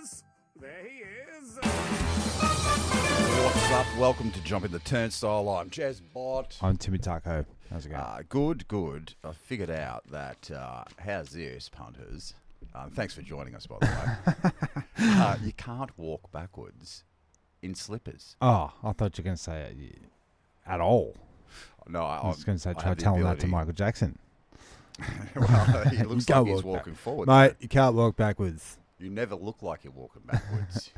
is. There he is. What's up? Welcome to Jump in the Turnstile. I'm Jezbot. I'm Timmy Taco. How's it going? Good. I figured out that, how's this, punters? Thanks for joining us, by the way. You can't walk backwards in slippers. Oh, I thought you were going to say it at all. No, I was going to say, try telling that to Michael Jackson. Well, he looks like he's walking forward. Mate, you can't walk backwards. You never look like you're walking backwards.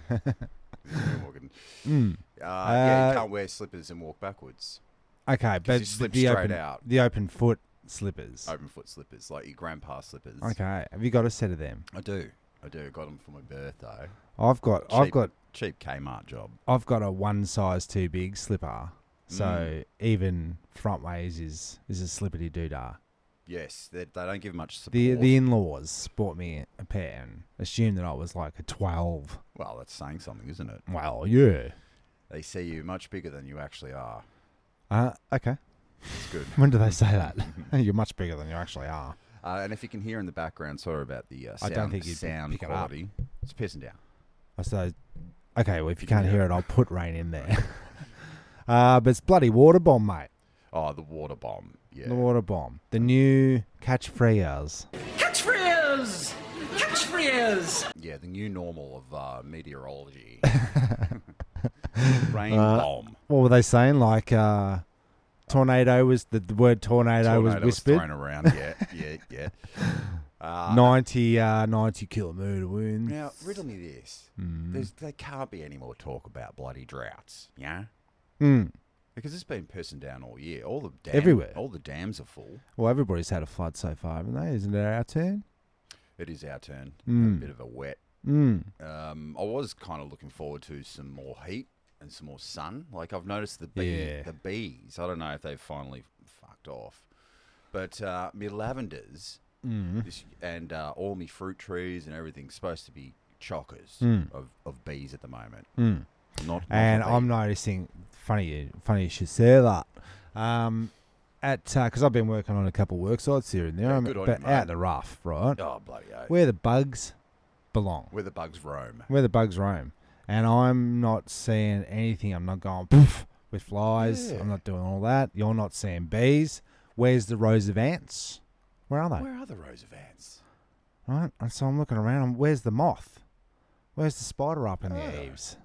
You can't wear slippers and walk backwards. Okay, but you slip straight out. The open foot slippers. Open foot slippers, like your grandpa's slippers. Okay, have you got a set of them? I do. I got them for my birthday. I've got cheap Kmart job. I've got a one size too big slipper, so even front ways is a slippity doodah. Yes, they don't give much support. The in-laws bought me a pair and assumed that I was like a 12. Well, that's saying something, isn't it? Well, yeah. They see you much bigger than you actually are. Okay. That's good. When do they say that? You're much bigger than you actually are. And if you can hear in the background, sorry about the sound, I don't think you'd sound pick it quality. It's pissing down. So, okay, well, if you can't hear it, I'll put rain in there. But it's bloody water bomb, mate. Oh, the water bomb. Yeah. The water bomb. The new catchphrase. Catchphrase! Catchphrase! Yeah, the new normal of meteorology. Rain bomb. What were they saying? Like, tornado was, the word tornado was whispered. Thrown around, yeah. 90 kilometre winds. Now, riddle me this. There can't be any more talk about bloody droughts, yeah? Because it's been pissing down all year. Everywhere. All the dams are full. Well, everybody's had a flood so far, haven't they? Isn't it our turn? It is our turn. A bit of a wet. I was kind of looking forward to some more heat and some more sun. Like, I've noticed the bees. I don't know if they've finally fucked off. But my lavenders and all my fruit trees and everything's supposed to be chockers of bees at the moment. I'm noticing, funny you should say that. Because I've been working on a couple of work sites here and there, but out in the rough, right? Oh, bloody hell. Where the bugs belong. Where the bugs roam. And I'm not seeing anything. I'm not going poof with flies. Yeah. I'm not doing all that. You're not seeing bees. Where's the rows of ants? Where are they? Where are the rows of ants? Right. And so I'm looking around. Where's the moth? Where's the spider up in the eaves?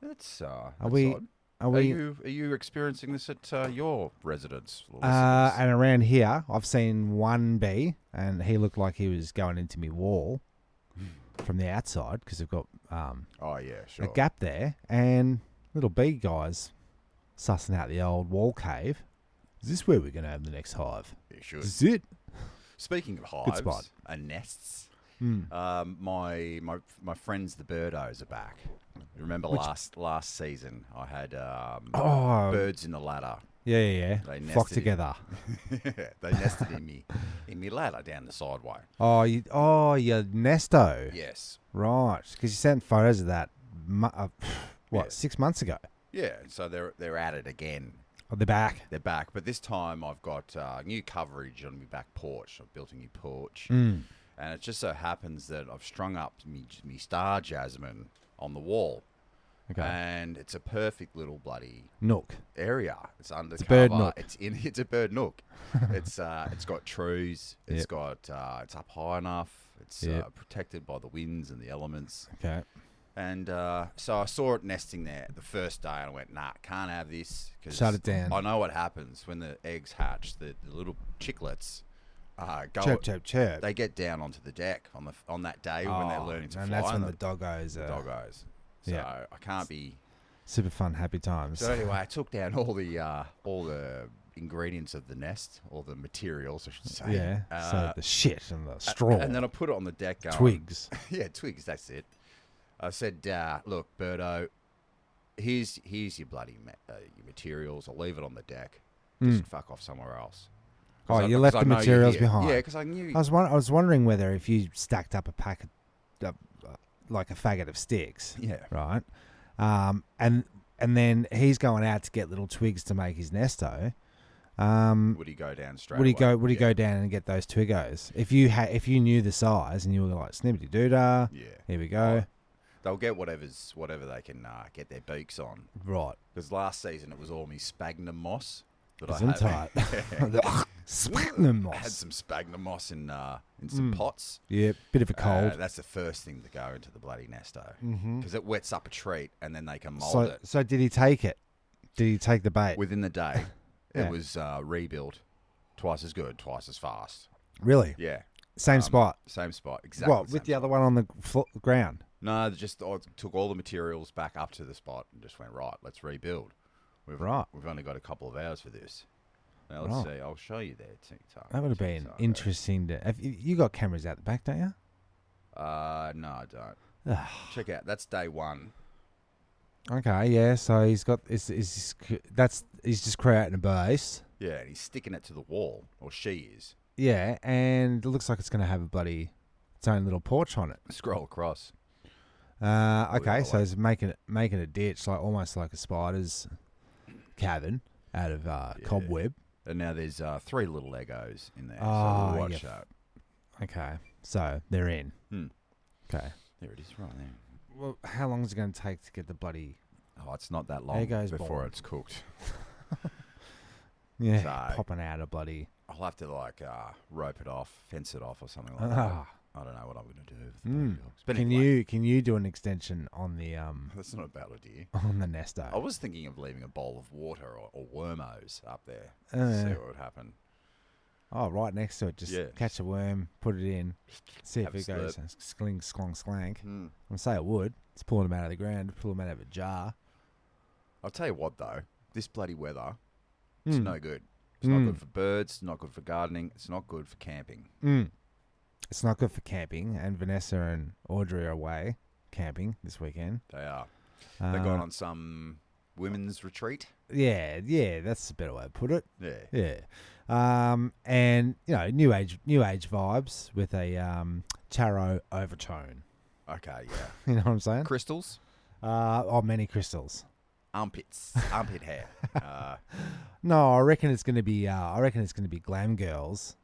That's Are you experiencing this at your residence? And around here, I've seen one bee, and he looked like he was going into my wall from the outside because I've got a gap there, and little bee guys sussing out the old wall cave. Is this where we're going to have the next hive? Yeah, sure. Is it? Speaking of hives and nests, my friends the birdos are back. Remember last season I had birds in the ladder. Yeah. They flock together. They nested in me ladder down the sideway. Your nesto. Yes. Right, because you sent photos of that. 6 months ago? Yeah. So they're at it again. Oh, they're back. They're back, but this time I've got new coverage on my back porch. I've built a new porch, and it just so happens that I've strung up me star jasmine on the wall. Okay. And it's a perfect little bloody nook area. It's undercover. It's a bird nook. It's a bird nook. It's got trees. It's got it's up high enough. It's protected by the winds and the elements. Okay. And so I saw it nesting there the first day, and I went, nah, can't have this. Shut it down. I know what happens when the eggs hatch. The little chicklets chirp. They get down onto the deck on that day when they're learning to fly. And that's when the doggos So I can't be super fun, happy times. So anyway, I took down all the ingredients of the nest, all the materials, I should say. Yeah. So the shit and the straw. And then I put it on the deck. Twigs. Yeah, twigs. That's it. I said, look, Birdo, here's your bloody your materials. I'll leave it on the deck. Just fuck off somewhere else. You left the materials behind. Yeah, because I knew. I was wondering whether if you stacked up a packet, like a faggot of sticks. Yeah. Right. And then he's going out to get little twigs to make his nesto. Would he go down straight? Would he go down and get those Twiggos? If you knew the size and you were like snippety doodah, here we go. They'll get whatever they can get their beaks on. Right. Because last season it was all me sphagnum moss. Sphagnum moss. I had some sphagnum moss in some pots. Yeah, bit of a cold. That's the first thing to go into the bloody nesto. Because it wets up a treat and then they can mould it. So did he take it? Did he take the bait? Within the day, it was rebuilt. Twice as good, twice as fast. Really? Yeah. Same spot? Same spot, exactly. What, with the other one on the ground? No, just took all the materials back up to the spot and just went, right, let's rebuild. We've only got a couple of hours for this. Now, let's see. I'll show you there, TikTok. That would have been interesting. You got cameras out the back, don't you? No, I don't. Check out. That's day one. Okay, yeah. So he's got he's just creating a base. Yeah, and he's sticking it to the wall, or she is. Yeah, and it looks like it's going to have its own little porch on it. Scroll across. Okay, so he's making a ditch, almost like a spider's cabin out of cobweb. And now there's 3 little Legos in there. Oh, so we'll watch that. Okay, so they're in. Okay, there it is, right there. Well, how long is it going to take to get the bloody? Oh, it's not that long before it's cooked. Yeah, so, popping out a bloody. I'll have to rope it off, fence it off, or something like that. I don't know what I'm going to do with the dogs. But can you do an extension on the That's not a bad idea. On the nesto. I was thinking of leaving a bowl of water or wormos up there. See what would happen. Oh, right next to it, just catch a worm, put it in, see if it goes skling, sklong, slank. I'll say it would. It's pulling them out of the ground, pulling them out of a jar. I'll tell you what, though, this bloody weather, it's no good. It's not good for birds. It's not good for gardening. It's not good for camping. It's not good for camping. And Vanessa and Audrey are away camping this weekend. They are. They're going on some women's retreat. Yeah, that's a better way to put it. Yeah. And new age vibes with a tarot overtone. Okay, yeah. You know what I'm saying? Crystals. Many crystals. Armpit hair. No, I reckon it's going to be. Glam girls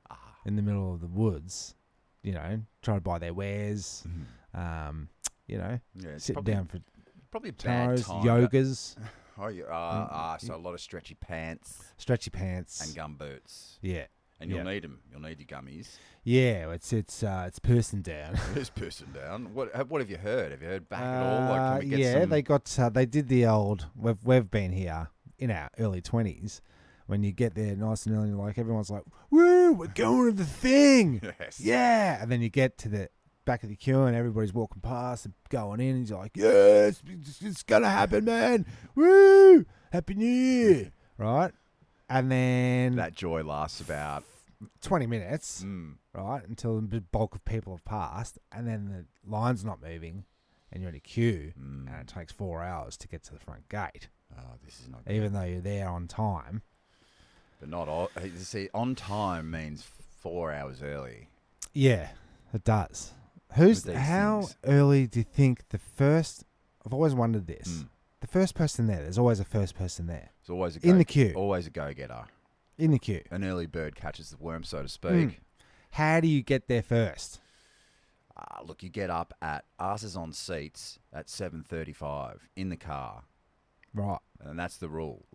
in the middle of the woods. Trying to buy their wares. Sitting down for probably a bad time. Yogas. So a lot of stretchy pants. And gumboots. Yeah. And you'll need them. You'll need your gummies. Yeah, it's person down. It is person down. What have you heard? Have you heard back at all? Can we get some... they did the old. We've been here in our early 20s. When you get there nice and early, everyone's like, "Woo, we're going to the thing!" Yes. Yeah, and then you get to the back of the queue and everybody's walking past and going in, and you're like, "Yes, it's gonna happen, man! Woo, Happy New Year!" Right, and then that joy lasts about 20 minutes, right, until the bulk of people have passed, and then the line's not moving, and you're in a queue, and it takes 4 hours to get to the front gate. Oh, this is not good. Even though you're there on time. But not all. See, on time means 4 hours early. Yeah, it does. How early do you think the first? I've always wondered this. The first person there. There's always a first person there. There's always in the queue. Always a go-getter. In the queue. An early bird catches the worm, so to speak. How do you get there first? Look, you get up at asses on seats at 7:35 in the car. Right. And that's the rule.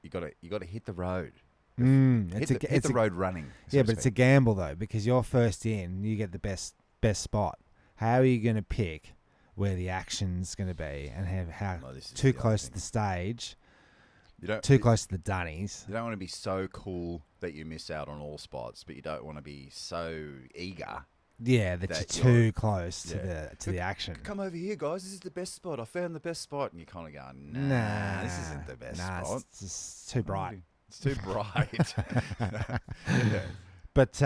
You got to hit the road. Hit the road running. Yeah, but it's a gamble though, because you're first in, you get the best spot. How are you going to pick where the action's going to be and how too close to the stage? Too close to the dunnies. You don't want to be so cool that you miss out on all spots, but you don't want to be so eager. Yeah, that you're too close to the action. Come over here, guys. This is the best spot. I found the best spot. And you're kind of going, nah, this isn't the best spot. It's just too bright. It's too bright. But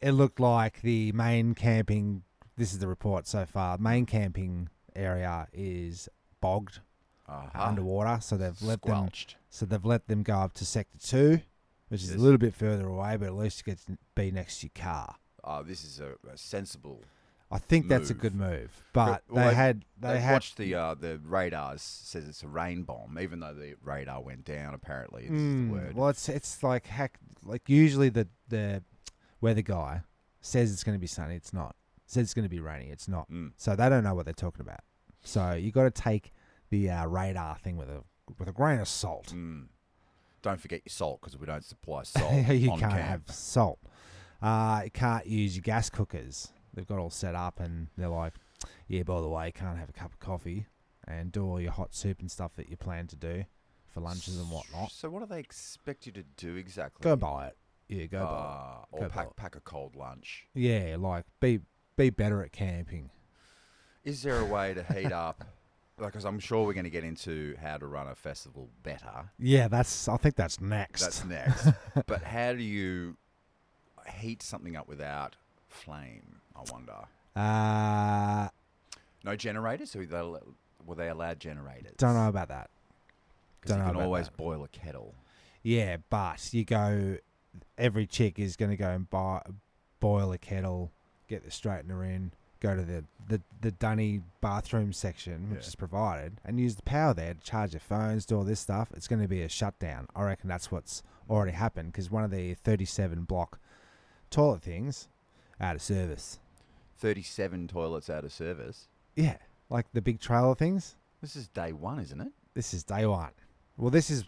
it looked like the main camping, this is the report so far, main camping area is bogged underwater. So they've let them go up to Sector 2, which is a little bit further away, but at least you get to be next to your car. This is a sensible I think that's a good move, but well, they had watched the radars says it's a rain bomb, even though the radar went down. Apparently, this is the word. Well, it's like usually the weather guy says it's going to be sunny. It's not. Says it's going to be rainy. It's not. So they don't know what they're talking about. So you got to take the radar thing with a grain of salt. Don't forget your salt because we don't supply salt. You on can't camp. have salt. You can't use your gas cookers. They've got all set up, and they're like, yeah, by the way, you can't have a cup of coffee and do all your hot soup and stuff that you plan to do for lunches and whatnot. So what do they expect you to do exactly? Go buy it. Yeah, go buy it. Or pack a cold lunch. Yeah, like be better at camping. Is there a way to heat up? Because I'm sure we're going to get into how to run a festival better. Yeah, I think that's next. That's next. But how do you heat something up without flame, I wonder? No generators? Were they allowed generators? Don't know about that. Because you can always boil a kettle. Yeah, but every chick is going to go and boil a kettle, get the straightener in, go to the dunny bathroom section, which is provided, and use the power there to charge their phones, do all this stuff. It's going to be a shutdown. I reckon that's what's already happened, because one of the 37 block toilet things out of service. 37 toilets out of service? Yeah, like the big trailer things. This is day one, isn't it? This is day one. Well, this is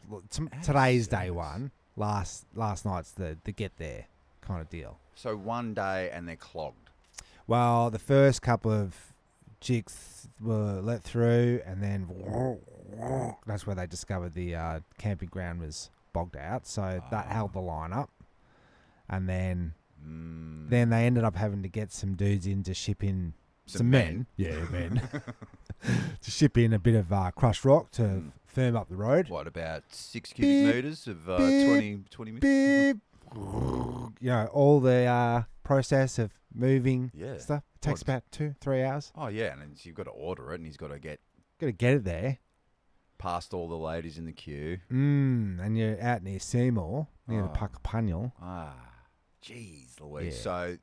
today's day one. Last night's the get there kind of deal. So one day and they're clogged. Well, the first couple of chicks were let through, and then that's where they discovered the camping ground was bogged out. So that held the line up. And then they ended up having to get some dudes in to ship in some men. Yeah, men. To ship in a bit of crushed rock to firm up the road. What, about 6 cubic metres of 20 metres? All the process of moving stuff. It takes about 2-3 hours. Oh, yeah, and you've got to order it, and he's got to get it there. Past all the ladies in the queue. And you're out near Seymour, near the Puckapunyal. Jeez Louise. Yeah.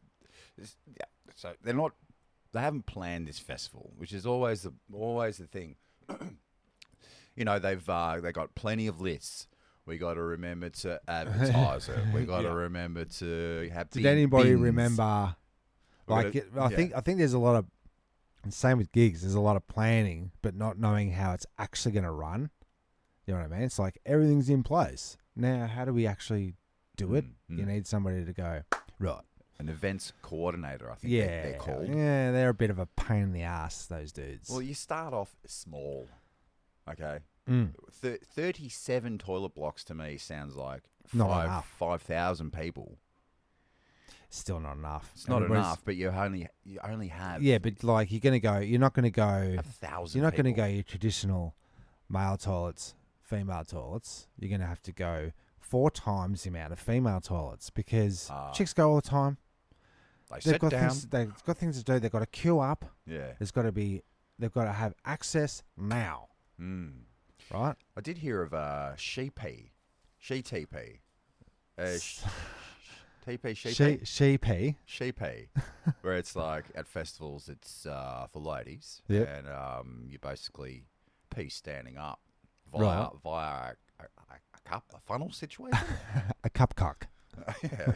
So they're not. They haven't planned this festival, which is always the thing. They've got plenty of lists. We got to remember to advertise it. We got to remember to have. Did anybody bins. Remember? I think there's a lot of. And same with gigs. There's a lot of planning, but not knowing how it's actually going to run. You know what I mean? It's like everything's in place now. How do we actually do it? You need somebody to go right. An events coordinator, I think they're called. Yeah, they're a bit of a pain in the ass, those dudes. Well, you start off small, okay? 37 toilet blocks to me sounds like 5,000 people. Still not enough. It's not enough, but you only have. Yeah, but like you're not going to go 1,000. You're not going to go your traditional male toilets, female toilets. You're going to have to go 4 times the amount of female toilets because chicks go all the time. They've got things to do. They've got to queue up. Yeah. They've got to have access now. Right? I did hear of she-TP. She-TP. Sheepy. Where it's like at festivals, it's for ladies. Yep. And you basically pee standing up via a funnel situation. A cup cock. Yeah.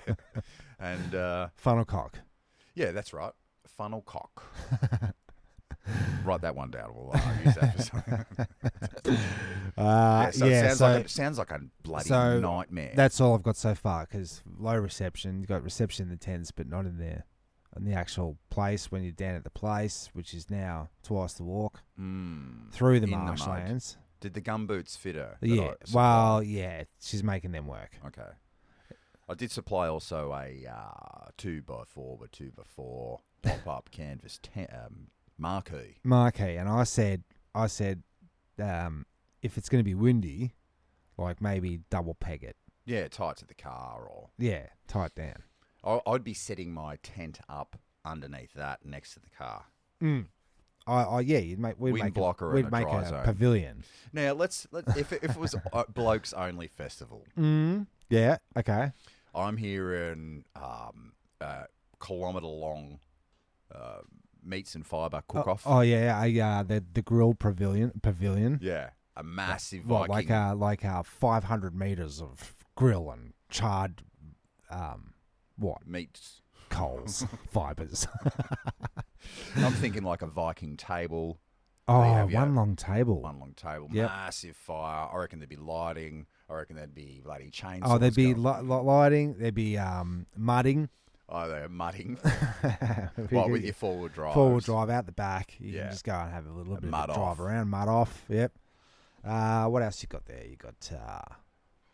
And funnel cock. Yeah, that's right. Funnel cock. Write that one down. We'll use that for something. It sounds like a bloody nightmare. That's all I've got so far because low reception. You've got reception in the tents, but not in the actual place when you're down at the place, which is now twice the walk through the marshlands. Did the gumboots fit her? Yeah. Well, yeah. She's making them work. Okay. I did supply also a 2x4 by 2x4 pop-up canvas marquee. And I said, if it's going to be windy, like maybe double peg it. Yeah, tie it to the car or. Yeah, tie it down. I'd be setting my tent up underneath that next to the car. We'd make a pavilion. Now let's if it was blokes only festival. Yeah. Okay. I'm hearing kilometre long meats and fibre cook-off. Oh yeah, the grill pavilion. Yeah, a massive What, Viking. like 500 meters of grill and charred, Meats. coals, fibres. I'm thinking like a Viking table. One long table. One long table, Yep. massive fire. I reckon there'd be lighting. I reckon there'd be bloody chainsaws. Oh, there'd be going. lighting. There'd be mudding. Oh, they're mudding. What, with your four-wheel drive? Four-wheel drive out the back. You Yeah. can just go and have a little bit Mud of a drive off. around, mud off. Yep. What else you got there? You got...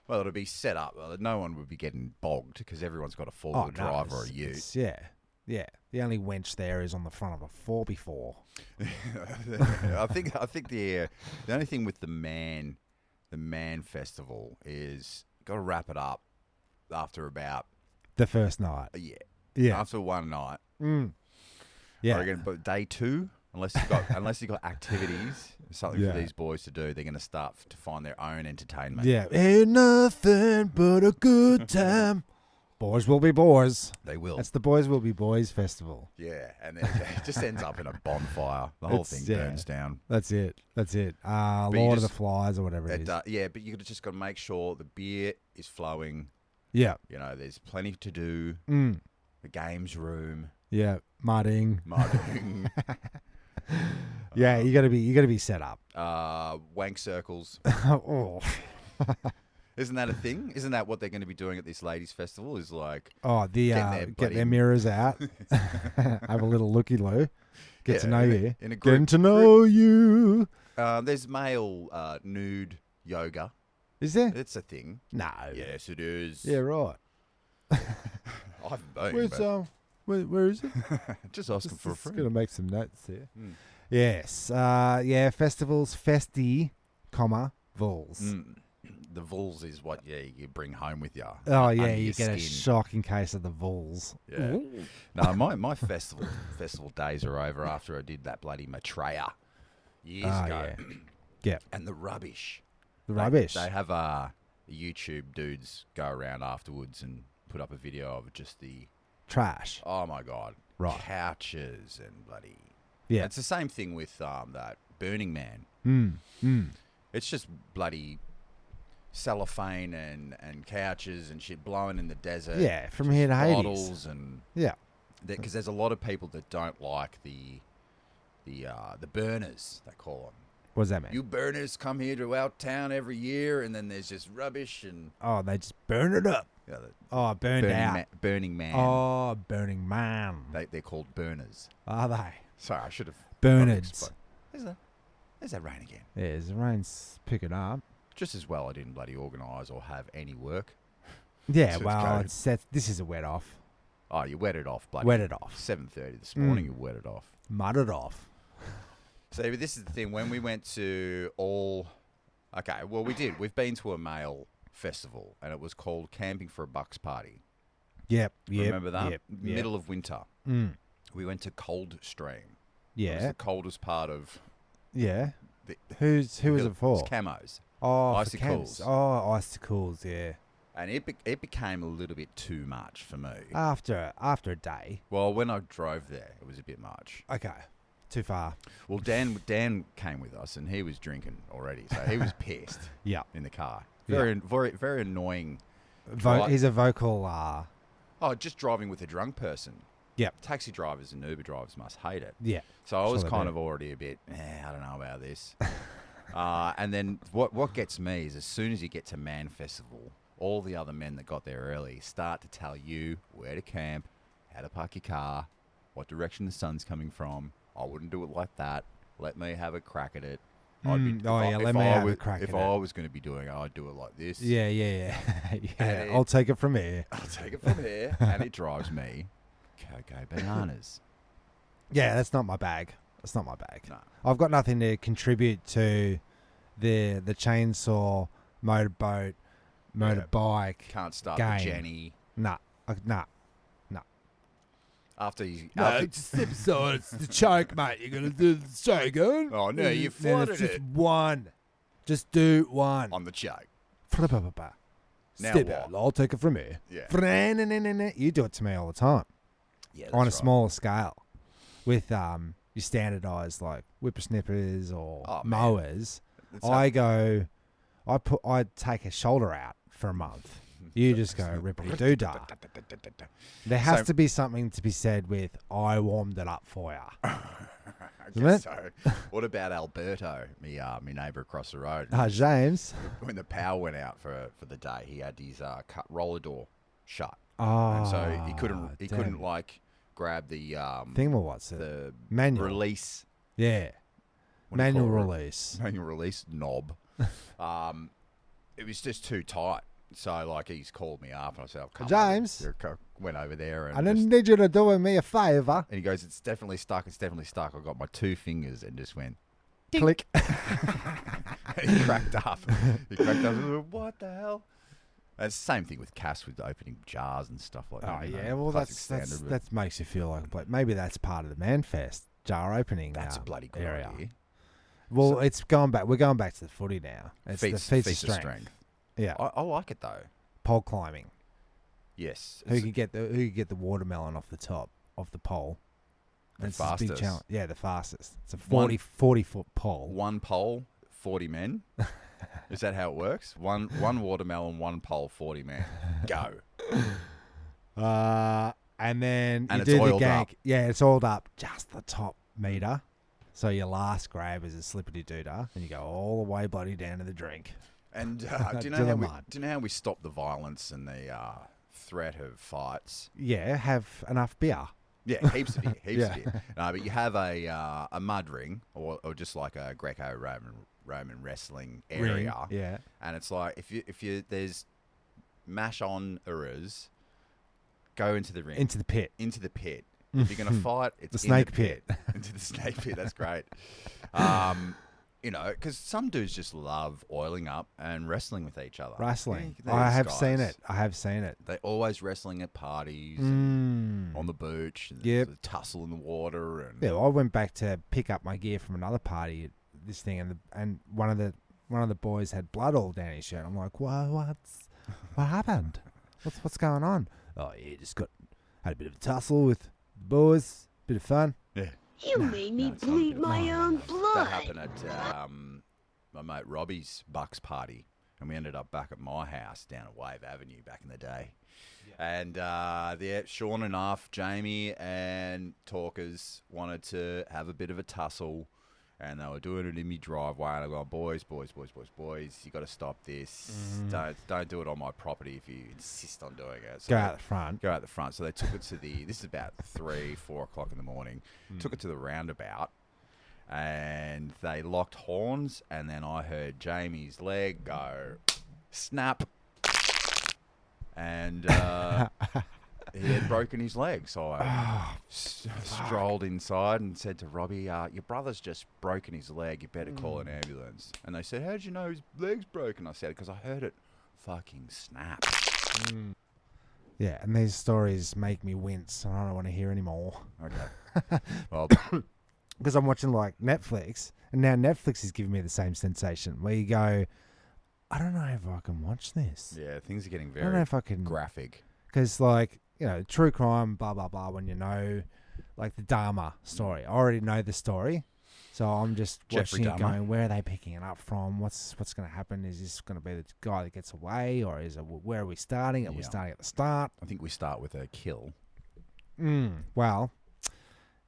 Well, it'll be set up. No one would be getting bogged because everyone's got a four-wheel drive or a ute. Yeah. The only wench there is on the front of a 4x4. I think the only thing with the man festival is got to wrap it up after about The first night. yeah after one night. Yeah. I reckon, but day two, unless you've got activities, something for these boys to do, they're going to start to find their own entertainment. Yeah. Ain't nothing but a good time. Boys will be boys. They will. That's the Boys Will Be Boys festival. Yeah, and then it just ends up in a bonfire. The whole thing burns down. That's it. Lord of the Flies or whatever it is. Yeah, but you just got to make sure the beer is flowing. Yeah. You know, there's plenty to do. The games room. Yeah. Mudding. Yeah, you gotta be set up. Wank circles. Oh. Isn't that a thing? Isn't that what they're going to be doing at this ladies' festival? Is like Get their mirrors out, have a little looky-loo, get to know you, in a group, getting to know you. There's male nude yoga. Is there? It's a thing. No. Yes, it is. Yeah, right. I haven't been. Where's where is it? Just asking for a friend. Gonna make some notes here. Yes. Festivals, festi, vols. The vols is what you bring home with you. Oh yeah, you your get a skin. shocking case of the vols. Yeah. No, my festival days are over after I did that bloody Maitreya years ago. Yeah. And the rubbish. They have YouTube dudes go around afterwards and put up a video of just the trash. Oh my god. Right. Couches and bloody. Yeah. It's the same thing with that Burning Man. It's just bloody cellophane and couches and shit blowing in the desert. Yeah, from here to Hades. Bottles and because there's a lot of people that don't like the burners, they call them. What does that mean? You burners come here to our town every year, and then there's just rubbish and they just burn it up. Burned out. Burning Man. Oh, Burning Man. They're called burners. Are they? Sorry, I should have. Bernards. There's that rain again. Yeah, the rain's picking up. Just as well I didn't bloody organise or have any work. Yeah, So well, this is a wet off. Oh, you wet it off, bloody. Wet it off. 7:30 this morning, you wet it off. Mud it off. So but this is the thing. When we went to okay, well we did. We've been to a male festival, and it was called Camping for a Bucks Party. Yep. Remember that? Yep. Middle of winter. We went to Coldstream. Yeah. It was the coldest part of. Yeah. Who was it for? It's camos. Oh, icicles. Oh, icicles. Yeah. And it became a little bit too much for me. After a day. Well, when I drove there, it was a bit much. Okay. Too far. Well, Dan came with us, and he was drinking already, so he was pissed. Yeah. In the car. Very annoying. He's a vocal. Just driving with a drunk person. Yep. Taxi drivers and Uber drivers must hate it. Yeah. So I was kind of already a bit, I don't know about this. And then what gets me is as soon as you get to Man Festival, all the other men that got there early start to tell you where to camp, how to park your car, what direction the sun's coming from. I wouldn't do it like that. Let me have a crack at it. Let me have a crack at it. If I was going to be doing it, I'd do it like this. Yeah. Yeah, I'll take it from here. And it drives me cocoa bananas. Yeah, that's not my bag. No. I've got nothing to contribute to the chainsaw, motorboat, motorbike. Can't start game. the Jenny. Nah. Just step aside. It's the choke, mate. You're going to do the choke, huh? Oh, no, you flooded it's just it. one. Just do one. On the choke. Now step out. I'll take it from here. Yeah. You do it to me all the time. Yeah, on a right. smaller scale. with your standardized like whippersnippers or man. mowers, I take a shoulder out for a month. You just go rippity doo dah. There has to be something to be said with I warmed it up for you. So, what about Alberto, me neighbour across the road? James. When the power went out for the day, he had his roller door shut. Oh, and so he couldn't like grab the the manual release. Yeah, manual release knob. It was just too tight. So like he's called me up and I said, oh, come James, went over there and I didn't need you to do me a favour. And he goes, it's definitely stuck. I got my 2 fingers and just went click. He cracked up. What the hell? It's the same thing with Cass with opening jars and stuff like that. Oh yeah, well that makes you feel like maybe that's part of the Manfest jar opening. That's a bloody good area. idea. Well, We're going back to the footy now. It's the feats of strength. Yeah, I like it though. Pole climbing. Yes. Who can get the watermelon off the top of the pole? The fastest. Big challenge. Yeah, the fastest. It's a 40-foot pole. One pole, 40 men. Is that how it works? One watermelon, one pole, 40 men. Go. And then and you it's do oiled the gank. up. Yeah, it's oiled up just the top meter. So your last grab is a slippity doodah, and you go all the way bloody down to the drink. And do you know how we stop the violence and the threat of fights? Yeah, have enough beer. Yeah, heaps of beer. No, but you have a mud ring or just like a Greco-Roman wrestling area. Ring, yeah. And it's like if you there's mash on urers, go into the ring. Into the pit. If you're gonna fight, it's the snake pit. Into the snake pit. That's great. You know, because some dudes just love oiling up and wrestling with each other. I have seen it. They're always wrestling at parties, and on the beach. Yep. The tussle in the water. And yeah, I went back to pick up my gear from another party at this thing, and one of the boys had blood all down his shirt. I'm like, what happened? What's going on? Oh, yeah, had a bit of a tussle with the boys, bit of fun. Yeah. You made me bleed my own blood. That happened at my mate Robbie's Bucks party, and we ended up back at my house down at Wave Avenue back in the day. Yeah. And Sean and Jamie and Talkers wanted to have a bit of a tussle, and they were doing it in my driveway. And I go, boys, you got to stop this. Don't do it on my property if you insist on doing it. So Go out the front. So they took it to this is about 3-4 o'clock in the morning. Took it to the roundabout, and they locked horns. And then I heard Jamie's leg go snap, and he had broken his leg. So I strolled inside and said to Robbie, your brother's just broken his leg. You better call an ambulance. And they said, how'd you know his leg's broken? I said, because I heard it fucking snap. Yeah, and these stories make me wince, and I don't want to hear any more. Okay. Well, because I'm watching like Netflix, and now Netflix is giving me the same sensation where you go, I don't know if I can watch this. Yeah, things are getting I don't know if I can graphic. Because like, you know, true crime, blah blah blah. When you know, like the Dahmer story, I already know the story, so I'm just watching it, going, where are they picking it up from? What's going to happen? Is this going to be the guy that gets away, or is it where are we starting? Are we starting at the start? I think we start with a kill. Well,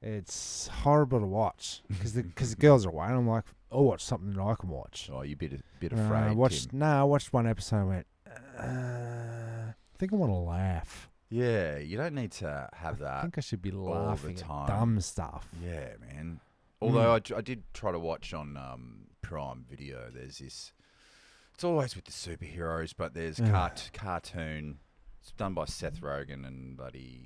it's horrible to watch because the girls are away, and I'm like, I'll watch something that I can watch. Oh, you're a bit afraid. I watched one episode and went, I think I want to laugh. Yeah, you don't need to have that. I think I should be laughing at dumb stuff. Yeah, man. Although I did try to watch on Prime Video. There's this. It's always with the superheroes, but there's cartoon. It's done by Seth Rogen and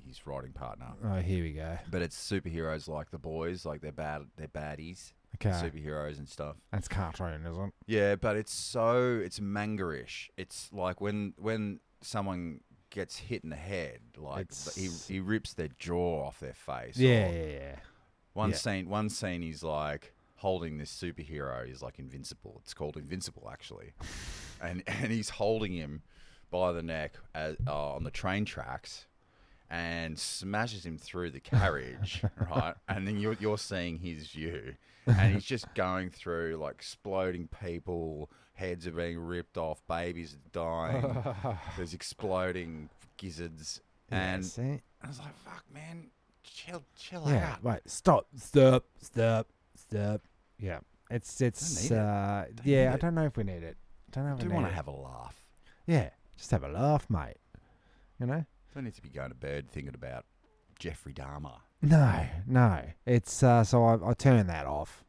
his writing partner. Oh, here we go. But it's superheroes like the boys, like they're baddies. Okay. Superheroes and stuff. That's cartoon, isn't it? Yeah, but it's manga-ish. It's like when someone gets hit in the head, like he rips their jaw off their face. Yeah. One scene he's like holding this superhero. He's like Invincible. It's called Invincible actually, and he's holding him by the neck on the train tracks, and smashes him through the carriage, right? And then you're seeing his view, and he's just going through like exploding people, heads are being ripped off, babies are dying, there's exploding gizzards, and I was like, "Fuck, man, chill out." Right, stop. Yeah, it's I don't know if we need it. I do want to have a laugh. Yeah, just have a laugh, mate. You know. Don't need to be going to bed thinking about Jeffrey Dahmer. No. It's so I turned that off.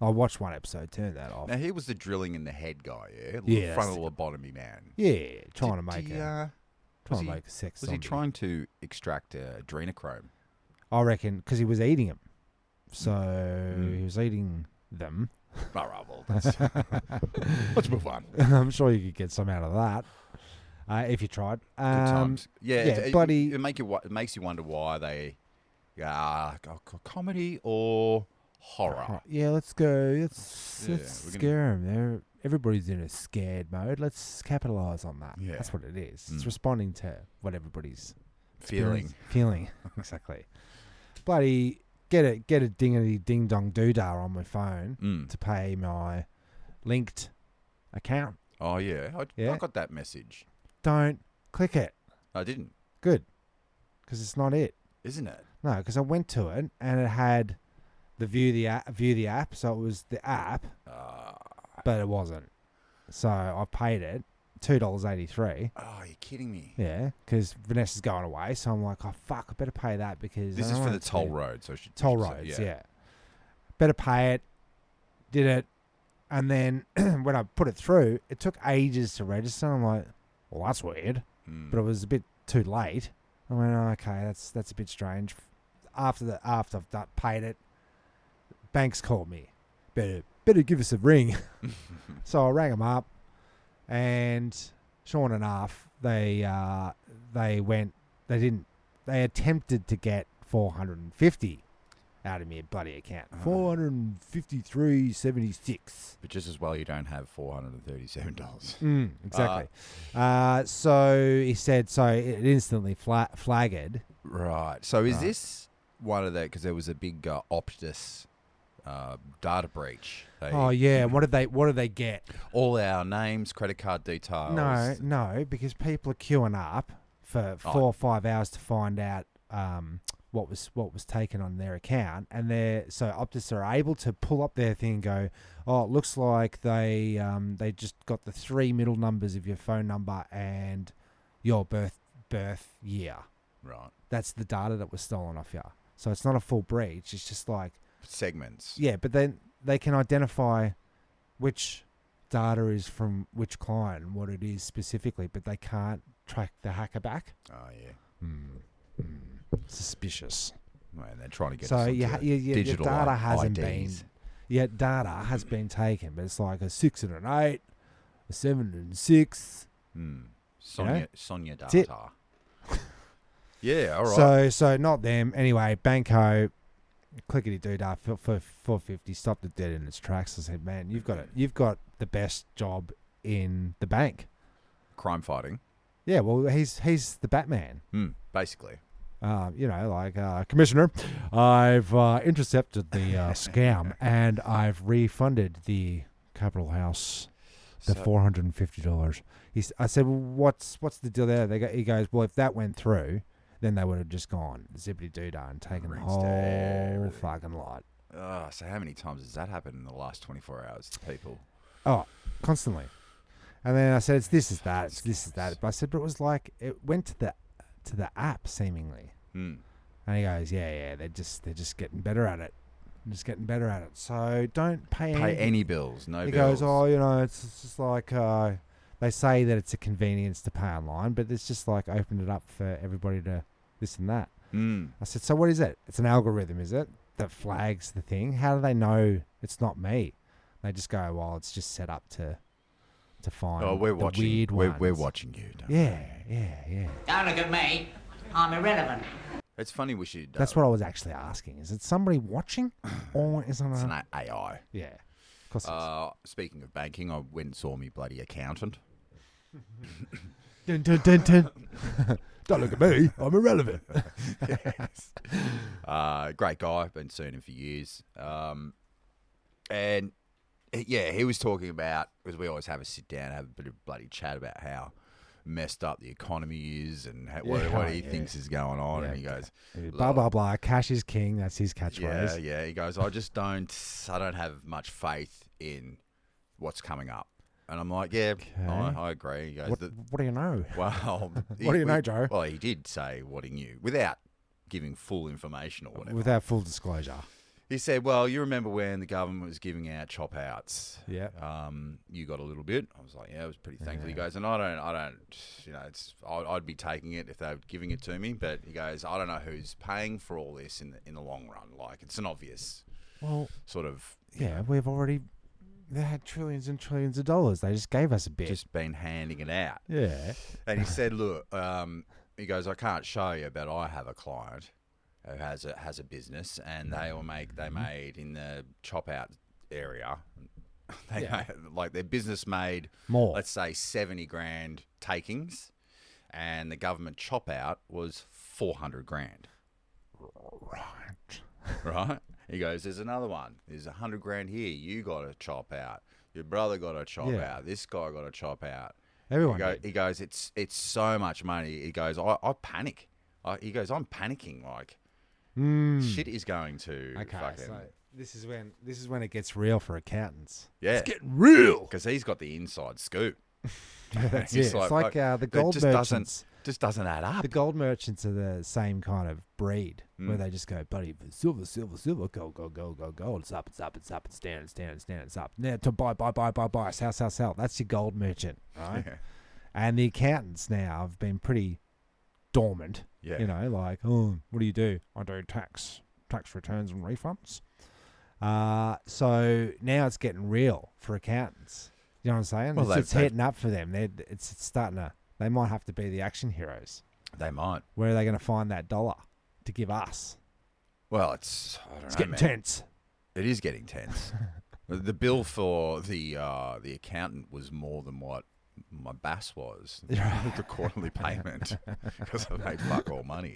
I watched one episode, turned that off. Now he was the drilling in the head guy, yeah? Yeah. Frontal lobotomy man. Yeah, trying to make a sex Was zombie. he trying to extract adrenochrome? I reckon because he was eating them. So he was eating them. All right, well, let's move on. I'm sure you could get some out of that. If you tried. Good times. bloody. It makes you wonder why they comedy or horror. Yeah, let's go. Let's scare them. Everybody's in a scared mode. Let's capitalize on that. Yeah. That's what it is. It's responding to what everybody's feeling. Exactly. Bloody get a dingity ding dong doodah on my phone to pay my linked account. Oh yeah, I got that message. Don't click it. I didn't. Good, because it's not it. Isn't it? No, because I went to it and it had the view the app, so it was the app, but it wasn't. So I paid it $2.83. Oh, you're kidding me? Yeah, because Vanessa's going away, so I'm like, oh fuck, I better pay that because this is for the toll road. So toll roads, yeah. Better pay it. Did it, and then when I put it through, it took ages to register. I'm like, well, that's weird, but it was a bit too late. I went, oh, okay, that's a bit strange. After I've paid it, banks called me. Better give us a ring. So I rang them up, and sure enough, they attempted to get $450 out of my bloody account. $453.76. But just as well, you don't have $437. Exactly. So he said, so it instantly flagged. Right. So is this one of the, because there was a big Optus data breach. What did they get? All our names, credit card details. No, because people are queuing up for 4 or 5 hours to find out what was taken on their account, and so Optus are able to pull up their thing and go, oh, it looks like they just got the 3 middle numbers of your phone number and your birth year. Right. That's the data that was stolen off you. So it's not a full breach. It's just like segments. Yeah, but then they can identify which data is from which client and what it is specifically, but they can't track the hacker back. Oh yeah. Suspicious. Man, they're trying to get so us your digital data hasn't IDs. been. Yeah, data has been taken, but it's like a 6 and an 8, a 7 and 6. Sonia data. Yeah, all right. So not them. Anyway, Banco, clickety doodah for $450. Stopped it dead in its tracks. I said, man, you've got the best job in the bank. Crime fighting. Yeah, well, he's the Batman. Basically. Commissioner, I've intercepted the scam and I've refunded the Capitol House the $450. I said, well, what's the deal there? He goes, well, if that went through, then they would have just gone zippity doodah and taken the whole fucking lot. So how many times has that happened in the last 24 hours to people? Oh, constantly. And then I said, it's this is that, it's this is that. But I said, but it was like it went to the app seemingly. And he goes, yeah, they're just getting better at it. So don't pay any bills. No he bills. He goes, it's just like they say that it's a convenience to pay online, but it's just like opened it up for everybody to this and that. I said, so what is it? It's an algorithm, is it, that flags the thing? How do they know it's not me? They just go, well, it's just set up to find we're watching. Weird ones. We're watching you. Yeah. Don't look at me. I'm irrelevant. It's funny we should... That's what I was actually asking. Is it somebody watching? Or is it it's an AI. Yeah. Of course speaking of banking, I went and saw me bloody accountant. Dun, dun, dun, dun. Don't look at me. I'm irrelevant. Yes. Great guy. Been seeing him for years. And he was talking about, because we always have a sit down, have a bit of bloody chat about how messed up the economy is and what he thinks is going on. And he goes, blah, blah, blah. Cash is king. That's his catchphrase. Yeah. He goes, I don't have much faith in what's coming up. And I'm like, yeah, okay. I agree. He goes, what do you know? Well, what do you know, Joe? Well, he did say what he knew without giving full information or whatever. Without full disclosure. He said, well, you remember when the government was giving out chop outs? Yeah. You got a little bit. I was like, yeah, I was pretty thankful. He goes, and I don't, I'd be taking it if they were giving it to me. But he goes, I don't know who's paying for all this in the long run. Like, it's an obvious sort of. Yeah, they had trillions and trillions of dollars. They just gave us a bit. Just been handing it out. Yeah. And he said, look, he goes, I can't show you, but I have a client who has a business, and they made in the chop out area. Made, like their business made more. Let's say 70 grand takings, and the government chop out was 400 grand. Right. He goes, there's another one. There's 100 grand here. You got to chop out. Your brother got to chop out. This guy got to chop out. Everyone. He goes, it's so much money. He goes, I panic. He goes, I'm panicking. Like, shit is going to. Okay, fucking... so this is when it gets real for accountants. Yeah, it's getting real because he's got the inside scoop. That's it. It's like the gold merchants. Just doesn't add up. The gold merchants are the same kind of breed where they just go, buddy, silver, gold, it's up, it's down, it's up. Now to buy, sell. That's your gold merchant, right? Yeah. And the accountants now have been pretty dormant. Yeah. You know, like, what do you do? I do tax returns and refunds. So now it's getting real for accountants. You know what I'm saying? Well, it's heating up for them. It's starting to. They might have to be the action heroes. They might. Where are they going to find that dollar to give us? Well, it's getting tense. It is getting tense. The bill for the accountant was more than what my BAS was. The quarterly payment because I made fuck all money.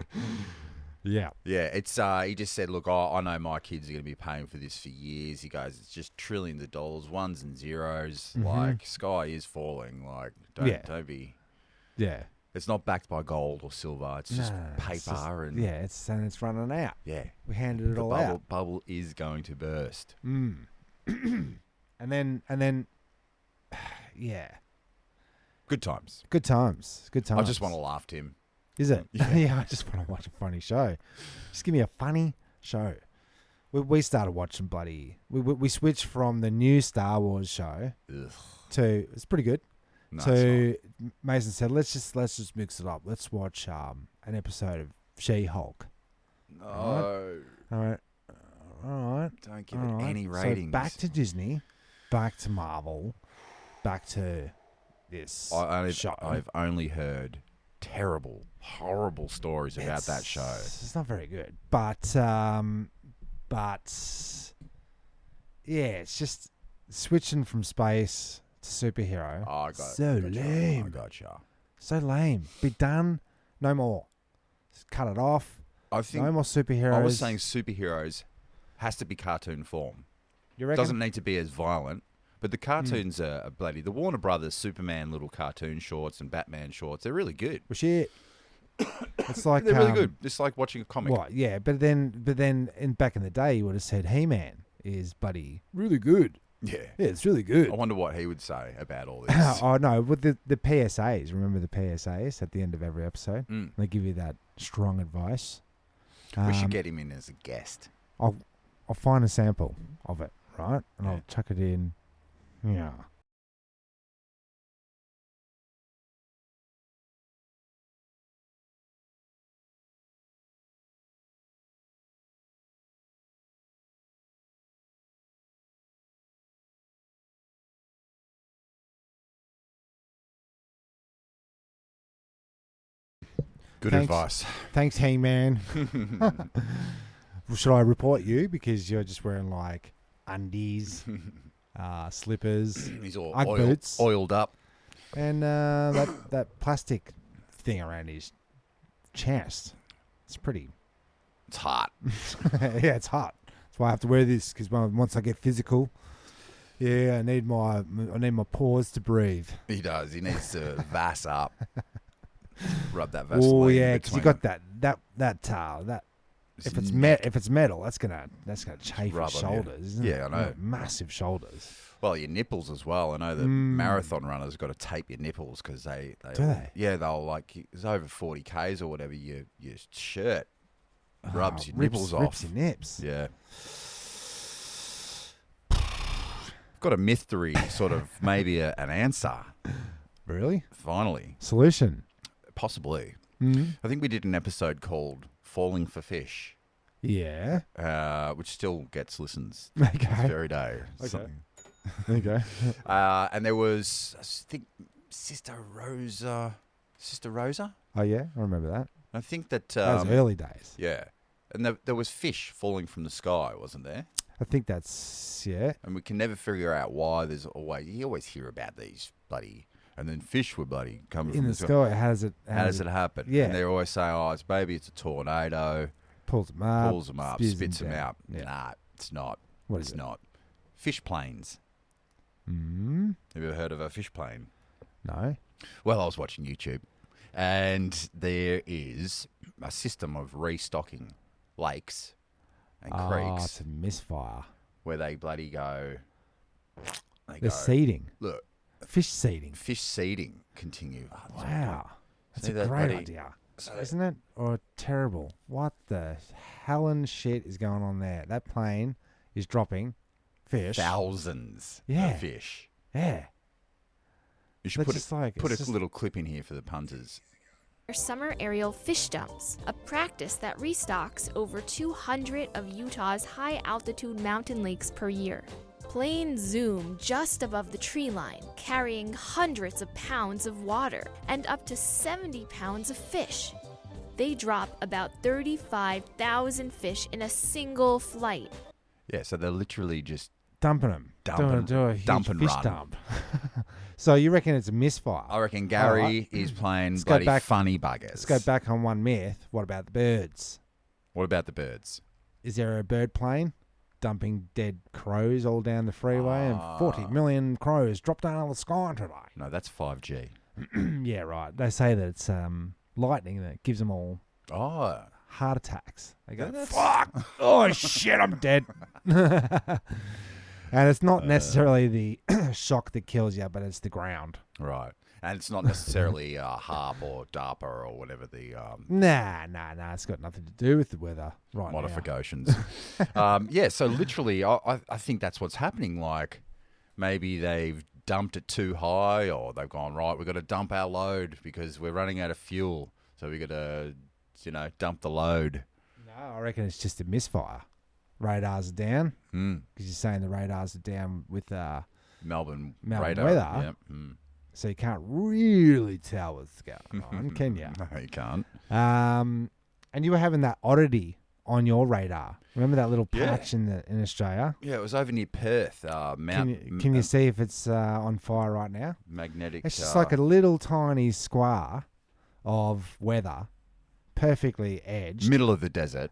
Yeah. Yeah, it's he just said, look, I know my kids are going to be paying for this for years. He goes, it's just trillions of dollars, ones and zeros. Mm-hmm. Like, sky is falling. Like, don't be. Yeah. It's not backed by gold or silver. It's just paper. And it's running out. Yeah. We handed it all out. The bubble is going to burst. And then, yeah. Good times. I just want to laugh, Tim. Is it? Yeah, I just want to watch a funny show. Just give me a funny show. We started watching we switched from the new Star Wars show to, it's pretty good. No, so Mason said, let's just mix it up. Let's watch an episode of She-Hulk. No. All right. Don't give it any ratings. So back to Disney, back to Marvel, back to this show. I've only heard terrible, horrible stories about that show. It's not very good. But yeah, it's just switching from space to superhero. Oh, I got so lame. I gotcha. So lame. Be done. No more. Just cut it off. I think no more superheroes. I was saying superheroes has to be cartoon form. You reckon? Doesn't need to be as violent. But the cartoons are bloody. The Warner Brothers Superman little cartoon shorts and Batman shorts, they're really good. Well, shit. It's like they're really good. It's like watching a comic. What? Yeah, but then back in the day, you would have said He-Man is bloody really good. Yeah, it's really good. I wonder what he would say about all this. Oh no, with the PSAs. Remember the PSAs at the end of every episode? They give you that strong advice. We should get him in as a guest. I'll find a sample of it, right? And I'll chuck it in. Yeah. Good advice. Thanks, Hangman. Should I report you because you're just wearing like undies, slippers, he's all boots, oiled up. And that plastic thing around his chest. It's pretty. It's hot. Yeah, it's hot. That's why I have to wear this because once I get physical, I need my pores to breathe. He does. He needs to vass up. Rub that Vaseline. Oh yeah, because you got that. If it's metal, that's gonna chafe your shoulders. Isn't it? Yeah, I know. Massive shoulders. Well, your nipples as well. I know the marathon runners got to tape your nipples because they do they? Yeah, they'll like it's over 40 Ks or whatever. Your shirt rubs your nipples off. Rips your nips. Yeah. Got a mystery, sort of maybe an answer. Really? Finally, solution. Possibly. Mm-hmm. I think we did an episode called "Falling for Fish." Yeah. Which still gets listens. Okay. This very day. Okay. Okay. And there was, I think, Sister Rosa. Oh yeah, I remember that. I think that That was early days. Yeah, and there was fish falling from the sky, wasn't there? I think that's And we can never figure out why. You always hear about these bloody, and then fish were bloody coming in from the sky. How does it happen? Yeah, and they always say, "Oh, it's a tornado." Pulls them up, spits them out. Yeah. Nah, it's not. What is it's it? not. Fish planes. Mm-hmm. Have you ever heard of a fish plane? No. Well, I was watching YouTube, and there is a system of restocking lakes and creeks. It's a misfire. Where they bloody go. They're seeding. Look. Fish seeding. Fish seeding continue. Oh, wow. That's a great idea. Isn't it? Or terrible. What the hell and shit is going on there? That plane is dropping fish. Thousands of fish. Yeah. You should put a little clip in here for the punters. Summer aerial fish dumps, a practice that restocks over 200 of Utah's high-altitude mountain lakes per year. Planes zoom just above the tree line, carrying hundreds of pounds of water and up to 70 pounds of fish. They drop about 35,000 fish in a single flight. Yeah, so they're literally just dumping them. Do a huge dump and fish run. dump. So you reckon it's a misfire? I reckon Gary is playing bloody funny buggers. Let's go back on one myth. What about the birds? What about the birds? Is there a bird plane dumping dead crows all down the freeway and 40 million crows dropped down on the sky today? No, that's 5G. Yeah, right. They say that it's lightning that gives them all heart attacks. They go, fuck! Oh, shit, I'm dead. And it's not necessarily the shock that kills you, but it's the ground. Right. And it's not necessarily HARP or DARPA or whatever the... Nah. It's got nothing to do with the weather right modifications. Yeah, so literally, I think that's what's happening. Like, maybe they've dumped it too high or they've gone, right, we've got to dump our load because we're running out of fuel. So we've got to, dump the load. No, I reckon it's just a misfire. Radars are down because you're saying the radars are down with Melbourne weather. Yep. So you can't really tell what's going on, can you? No, you can't. And you were having that oddity on your radar. Remember that little patch in Australia? Yeah, it was over near Perth. Can you see if it's on fire right now? Magnetic. It's just like a little tiny square of weather. Perfectly edged. Middle of the desert.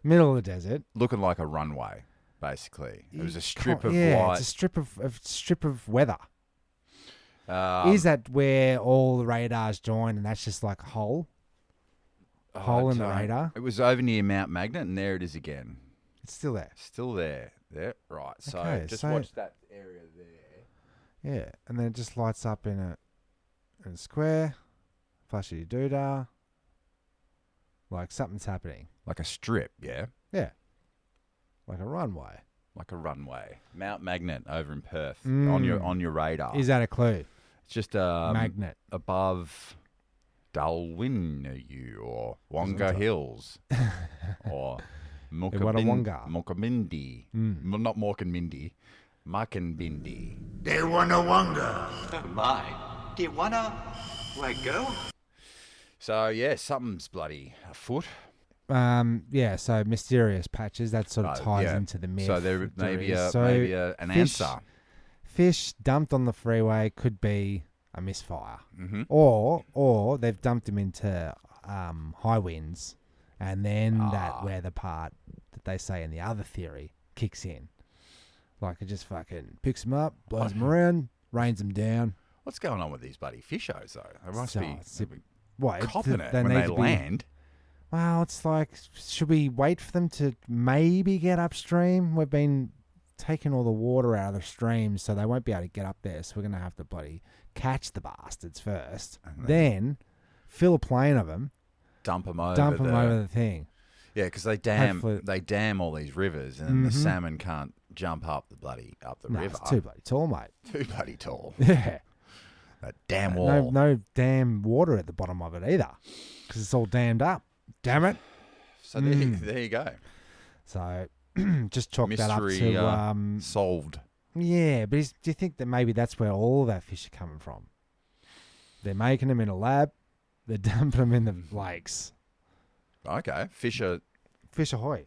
Looking like a runway, basically. It was a strip of white. It's a strip of weather. Is that where all the radars join and that's just like a hole? Hole in the radar? It was over near Mount Magnet and there it is again. It's still there. There. Right. So Okay, watch that area there. Yeah. And then it just lights up in a square. Flashy doodah. Like something's happening. Like a strip, yeah? Yeah. Like a runway. Mount Magnet over in Perth on your radar. Is that a clue? It's just Magnet above Dalwhinnie or Wonga Hills or Mokamindi. Well, not Mokamindi. Makanbindi. They wanna wonga. Oh my. Do you wanna let go? So yeah, something's bloody afoot. So mysterious patches, that sort of ties into the myth. So there may be an answer. Fish dumped on the freeway could be a misfire, Mm-hmm. or they've dumped them into high winds, and then that where the part that they say in the other theory kicks in, like it just fucking picks them up, blows them around, rains them down. What's going on with these bloody fishos though? They must be what copping it when they land. Well, it's like, should we wait for them to maybe get upstream? We've been taking all the water out of the streams, so they won't be able to get up there. So we're going to have to bloody catch the bastards first, then fill a plane of them, dump them over the thing. Yeah, because they dam all these rivers, and the salmon can't jump up the river. It's too bloody tall, mate. Too bloody tall. Yeah. That damn wall. No damn water at the bottom of it either, because it's all dammed up. Damn it. So there you go. So just chalk that up Mystery to solved. Yeah, but do you think that maybe that's where all of our fish are coming from? They're making them in a lab. They're dumping them in the lakes. Okay, fish ahoy.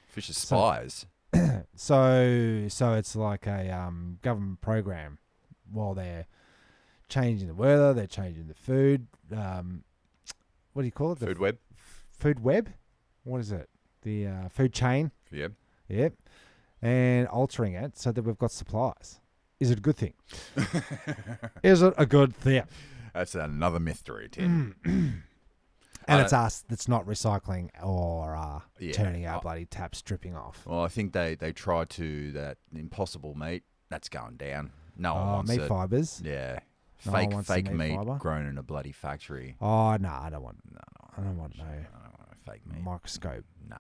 Fish are spies. So it's like a government program. While they're changing the weather, they're changing the food. What do you call it? Food web. Food web? What is it? The food chain? Yep. Yep. And altering it so that we've got supplies. Is it a good thing? Is it a good thing? That's another mystery, Tim. And it's us that's not recycling or turning our bloody taps dripping off. Well, I think they tried to that impossible meat. That's going down. No one wants meat it. fibers. Yeah. No one wants Fake the meat fiber. grown in a bloody factory. Oh, no, I don't want no fake meat. Microscope. Nah.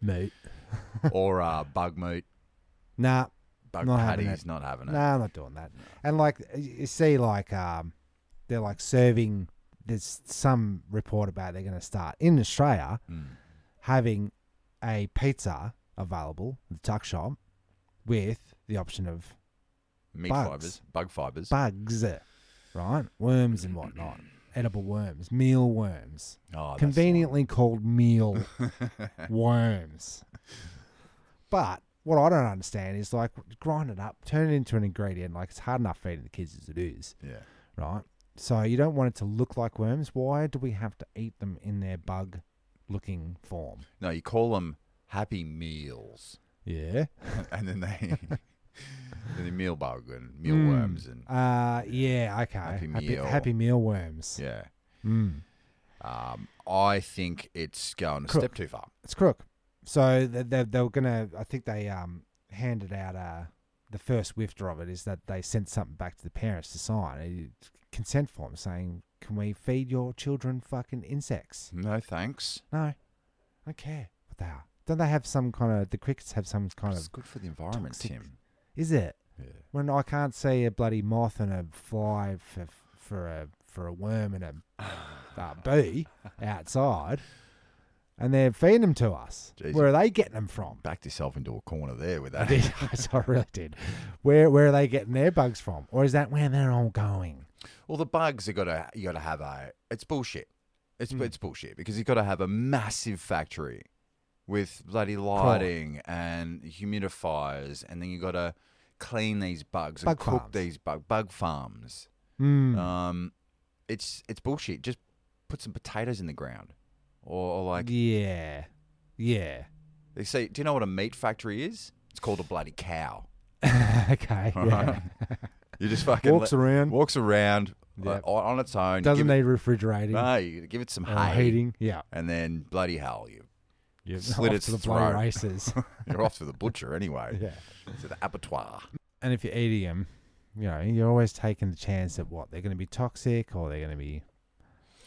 Meat. Or bug meat. Nah. Bug not patties, not having it. Nah, I'm not doing that. And like, you see, like, they're like serving, there's some report about they're going to start in Australia having a pizza available at the tuck shop with the option of meat bugs. bug fibers. Bugs, right? Worms and whatnot. Edible worms, meal worms. Oh, conveniently called meal worms. But what I don't understand is like grind it up, turn it into an ingredient. Like it's hard enough feeding the kids as it is. Yeah. Right? So you don't want it to look like worms. Why do we have to eat them in their bug-looking form? No, you call them Happy Meals. Yeah. And then the meal bug and mealworms and yeah, okay. Happy mealworms. Yeah. I think it's going a step too far. It's crook. So they were gonna. I think they handed out the first whifter of it is that they sent something back to the parents to sign a consent form saying, "Can we feed your children fucking insects?" No, thanks. No, I don't care what they are. Don't they have some kind of? The crickets have some kind It's of. good for the environment, toxic, Tim. Is it? Yeah. When I can't see a bloody moth and a fly for a worm and a bee outside, and they're feeding them to us. Jeez, where are they getting them from? Backed yourself into a corner there with I that. did. I really did. Where are they getting their bugs from, or is that where they're all going? Well, the bugs you got to have it's bullshit. It's bullshit because you got to have a massive factory with bloody lighting and humidifiers, and then you got to clean these bugs and cook these bug farms. It's bullshit. Just put some potatoes in the ground, or like yeah. They say, do you know what a meat factory is? It's called a bloody cow. Okay, yeah. You just fucking walks around yep. on its own. Doesn't need refrigerating. No, you give it some hay, heating. Yeah, and then bloody hell, you slit its throat. Races. You're off to the butcher anyway. Yeah, to the abattoir. And if you're eating them, you're always taking the chance that they're going to be toxic or they're going to be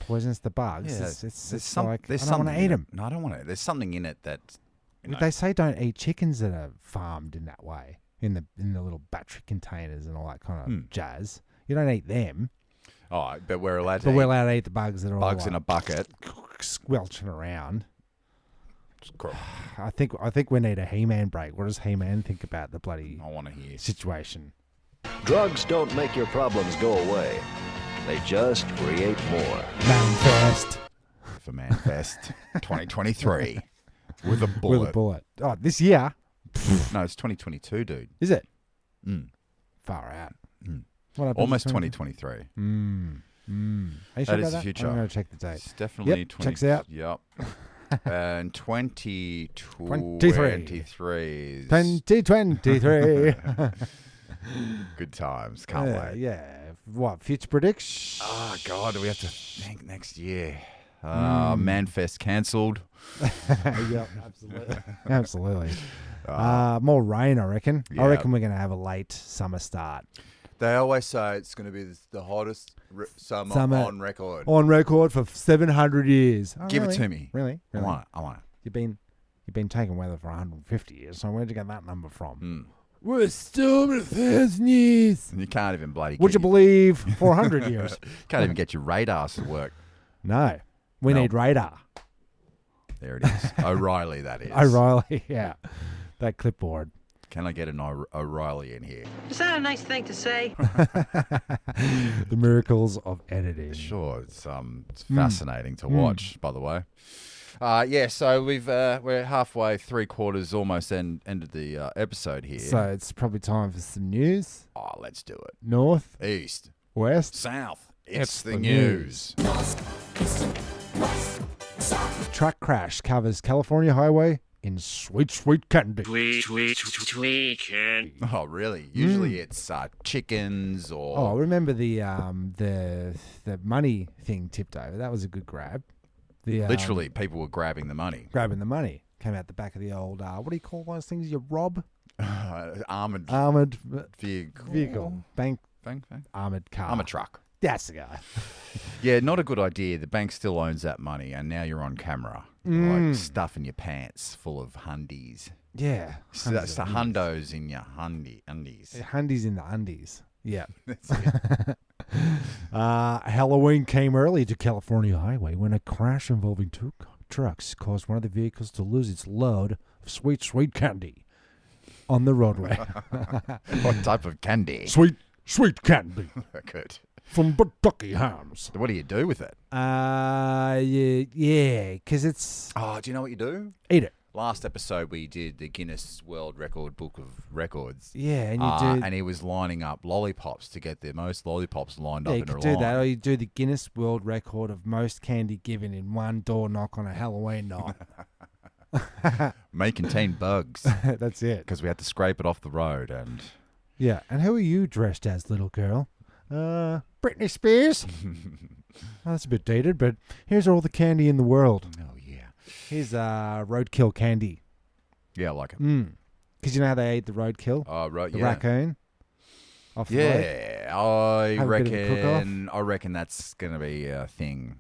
poisonous to bugs. Yeah, it's like I don't want to eat them. No, I don't want to. There's something in it that they say don't eat chickens that are farmed in that way in the little battery containers and all that kind of jazz. You don't eat them. Oh, but we're allowed to. But we're allowed to eat the bugs that are bugs all in a bucket, squelching around. Cool. I think we need a He-Man break. What does He-Man think about the bloody I want to hear situation? Drugs don't make your problems go away. They just create more. Manfest. For Manfest 2023. With a bullet. With a bullet. Oh, this year? No, it's 2022, dude. Is it? Mm. Far out. Mm. What happens Almost in 2023. Are you sure That about is the future. I'm going to check the date. It's definitely Yep, checks out. Yep. And 2023 is 2023. good times. Can't wait. Yeah. What, future predicts? Oh, God, do we have to think next year? Manfest cancelled. Yep, absolutely. Absolutely. More rain, I reckon. Yeah. I reckon we're going to have a late summer start. They always say it's going to be the hottest summer on record. On record for 700 years. Oh, Give really? it to me. Really? I want it. You've been taking weather for 150 years, so where'd you get that number from? We're still at 1,000 years. And you can't even bloody... Would you believe 400 years? Can't even get your radars to work. No. We need radar. There it is. O'Reilly, that is. O'Reilly, yeah. That clipboard. Can I get an O'Reilly in here? Is that a nice thing to say? The miracles of editing. Sure, it's fascinating to watch. By the way, so we're halfway, 3/4, almost ended the episode here. So it's probably time for some news. Oh, let's do it. North, East, west, south. It's the news. Truck crash covers California highway in sweet, sweet candy. Sweet candy. Oh, really? Usually it's chickens or... Oh, remember the money thing tipped over? That was a good grab. Literally, people were grabbing the money. Grabbing the money. Came out the back of the old, what do you call those things you rob? Armored vehicle. Bank. Armored car. Armored truck. That's the guy. Yeah, not a good idea. The bank still owns that money, and now you're on camera, like stuffing your pants full of hundies. Yeah, that's the hundos in your undies. Hundies in the undies. Yeah. That's it. Halloween came early to California highway when a crash involving two trucks caused one of the vehicles to lose its load of sweet, sweet candy on the roadway. What type of candy? Sweet candy. Good. From Kentucky Hams. What do you do with it? Yeah, because it's... Oh, do you know what you do? Eat it. Last episode we did the Guinness World Record Book of Records. Yeah, and you do... And he was lining up lollipops to get the most lollipops lined up in a line. Yeah, you could do that, or you do the Guinness World Record of most candy given in one door knock on a Halloween night. May contain bugs. That's it. Because we had to scrape it off the road and... Yeah, and who are you dressed as, little girl? Britney Spears. Oh, that's a bit dated, but here's all the candy in the world. Oh, yeah. Here's roadkill candy. Yeah, I like it. Because you know how they ate the roadkill? Oh, right, the raccoon? Off the road? I reckon that's going to be a thing.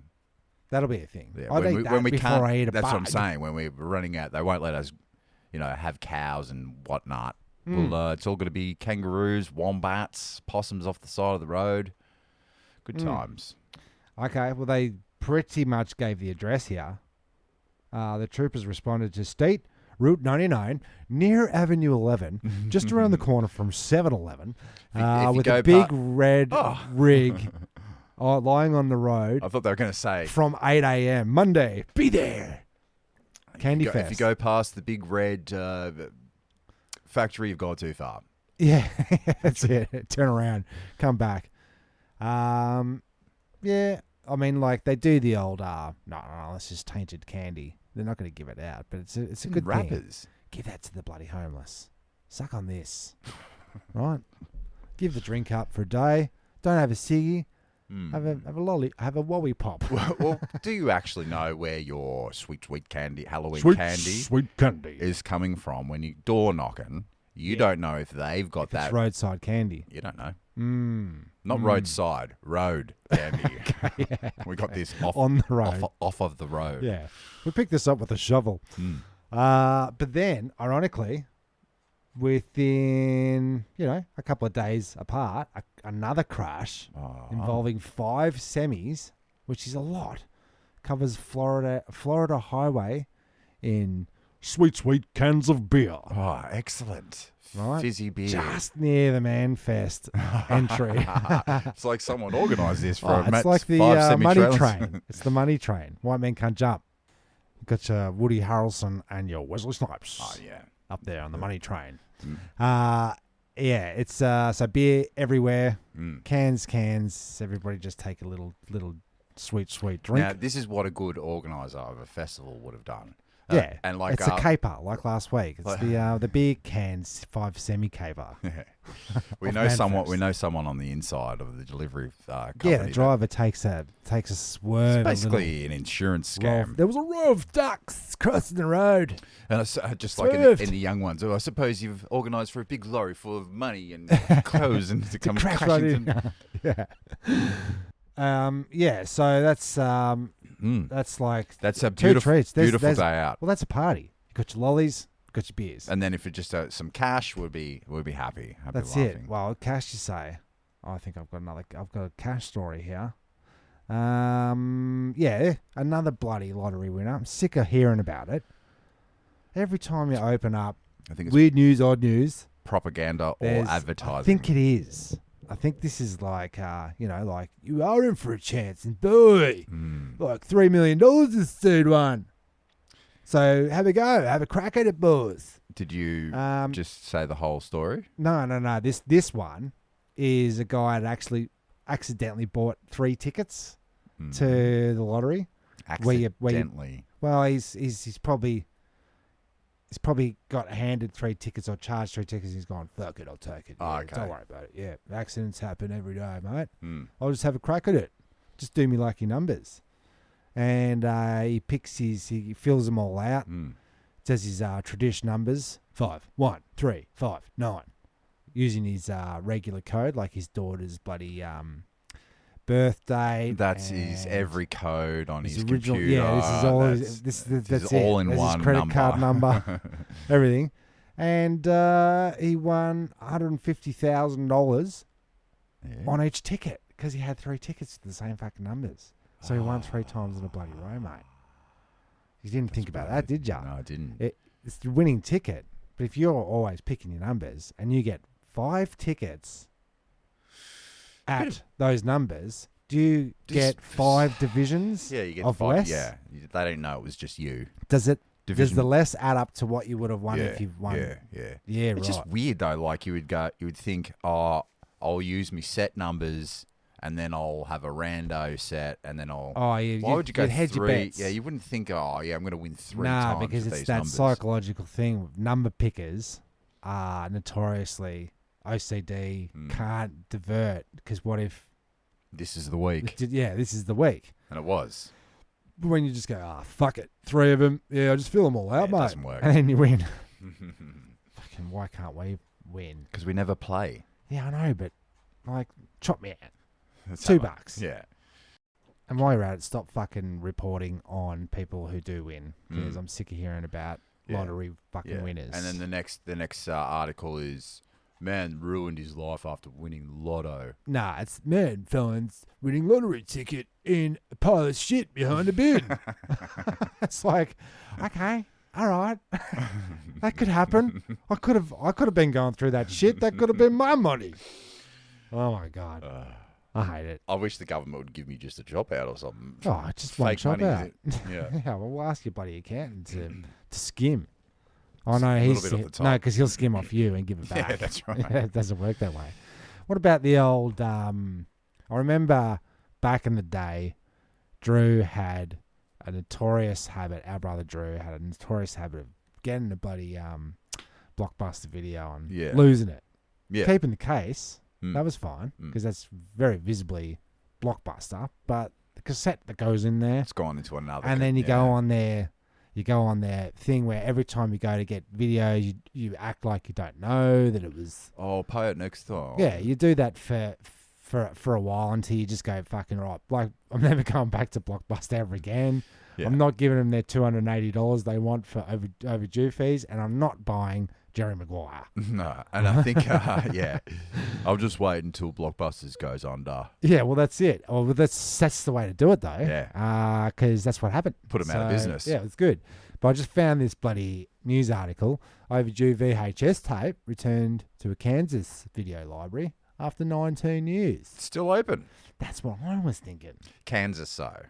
That'll be a thing. Yeah, I'd eat that before I eat a That's bug. what I'm saying. When we're running out, they won't let us, have cows and whatnot. Well, it's all going to be kangaroos, wombats, possums off the side of the road. Good times. Okay, well, they pretty much gave the address here. The troopers responded to State Route 99 near Avenue 11, just around the corner from 7-Eleven, with a big red rig lying on the road. I thought they were going to say... From 8 a.m. Monday, be there. Candy Fest. If you go past the big red... factory, you've gone too far. Yeah, that's it. Turn around, come back. Yeah, I mean, like they do the old. No, it's just tainted candy. They're not going to give it out, but it's a good wrappers. Thing. Give that to the bloody homeless. Suck on this, right? Give the drink up for a day. Don't have a ciggy. Have a lolly. Have a wobby pop. Well, do you actually know where your sweet candy, Halloween sweet candy is coming from when you door knocking? You don't know if they've got that. It's roadside candy. You don't know. Not roadside, road candy. Yeah. We got this on the road, off of the road. Yeah, we picked this up with a shovel. But then, ironically, within a couple of days apart, another crash involving 5 semis, which is a lot, covers Florida highway in sweet cans of beer. Oh, excellent. Right? Fizzy beer. Just near the Manfest entry. It's like someone organised this for it's like the money train. It's the money train. White men can't jump. You've got your Woody Harrelson and your Wesley Snipes. Oh, yeah. Up there on the money train. Yeah, it's so beer everywhere, cans. Everybody just take a little sweet drink. Now, this is what a good organizer of a festival would have done. Yeah, and like it's a caper, like last week. It's the beer cans 5 semi caper. Yeah. We know someone on the inside of the delivery company. Yeah, the driver takes a swerve. It's basically an insurance scam. There was a row of ducks crossing the road. And it's just like in the young ones. I suppose you've organised for a big lorry full of money and clothes and to come crash crashing. right in. Yeah. So that's like that's a two treats. Beautiful day out. Well, that's a party. You got your lollies, got your beers, and then if it just some cash, we'd be happy. That's laughing. it. Well, cash, you say? I think I've got a cash story here. Yeah, another bloody lottery winner. I'm sick of hearing about it. Every time you open up, I think it's weird news, odd news, propaganda or advertising. I think it is. I think this is like, like you are in for a chance, and boy, like $3 million this dude won. So have a go, have a crack at it, boys. Did you just say the whole story? No. This one is a guy that actually accidentally bought 3 tickets to the lottery. Accidentally. He's probably got handed 3 tickets or charged 3 tickets. He's gone, fuck it, I'll take it. Yeah, okay. Don't worry about it. Yeah, accidents happen every day, mate. I'll just have a crack at it. Just do me lucky numbers. And he fills them all out. Does his tradition numbers 5, 1, 3, 5, 9, using his regular code, like his daughter's bloody birthday. That's his every code on his original computer. Yeah, this is all in that's one his credit number. card number, everything. And he won $150,000 on each ticket because he had 3 tickets with the same fucking numbers. So he won 3 times in a bloody row, mate. You didn't think about that, did you? No, I didn't. It's the winning ticket. But if you're always picking your numbers and you get 5 tickets at those numbers, do you get 5 divisions? Yeah, you get of 5. less? Yeah, they don't know it was just you. Does the less add up to what you would have won if you've won? Yeah. Yeah, it's just weird though. Like you would think, I'll use me set numbers, and then I'll have a rando set, and then I'll. Oh, yeah. Why would you go hedge 3? your bets. Yeah, you wouldn't think. Oh, yeah, I'm going to win 3 Nah, times. because with it's these that numbers. psychological thing. Number pickers are notoriously OCD. Can't divert because what if this is the week? This is the week, and it was. But when you just go, fuck it, 3 of them. Yeah, I'll just fill them all out, mate. It doesn't work. And then you win. Fucking, why can't we win? Because we never play. Yeah, I know, but like, chop me out. That's $2. Yeah. And while you're at it, stop fucking reporting on people who do win, because I'm sick of hearing about lottery fucking winners. And then the next article is, man ruined his life after winning lotto. Nah, it's man finds winning lottery ticket in a pile of shit behind a bin. It's like, okay, all right, that could happen. I could have been going through that shit. That could have been my money. Oh my god. I hate it. I wish the government would give me just a job out or something. Oh, just one fake job money. out. Yeah. Yeah, well, we'll ask your bloody accountant to skim. Oh, no, because he'll skim off you and give it back. Yeah, that's right. It doesn't work that way. What about the old, I remember back in the day, Drew had a notorious habit, our brother Drew had a notorious habit of getting a bloody Blockbuster video and losing it. Yeah. Keeping the case. That was fine because that's very visibly Blockbuster. But the cassette that goes in there, it's gone into another. And then you go on their thing where every time you go to get videos, you act like you don't know that it was. Oh, pay it next time. Yeah, you do that for a while until you just go fucking right. Like I'm never going back to Blockbuster ever again. Yeah. I'm not giving them their $280 they want for overdue fees, and I'm not buying Jerry Maguire. No, and I think, I'll just wait until Blockbusters goes under. Yeah, well, that's it. Oh, well, that's the way to do it, though. Yeah. Because that's what happened. Put them out of business. Yeah, it's good. But I just found this bloody news article. Overdue VHS tape returned to a Kansas video library after 19 years. It's still open. That's what I was thinking. Kansas, so.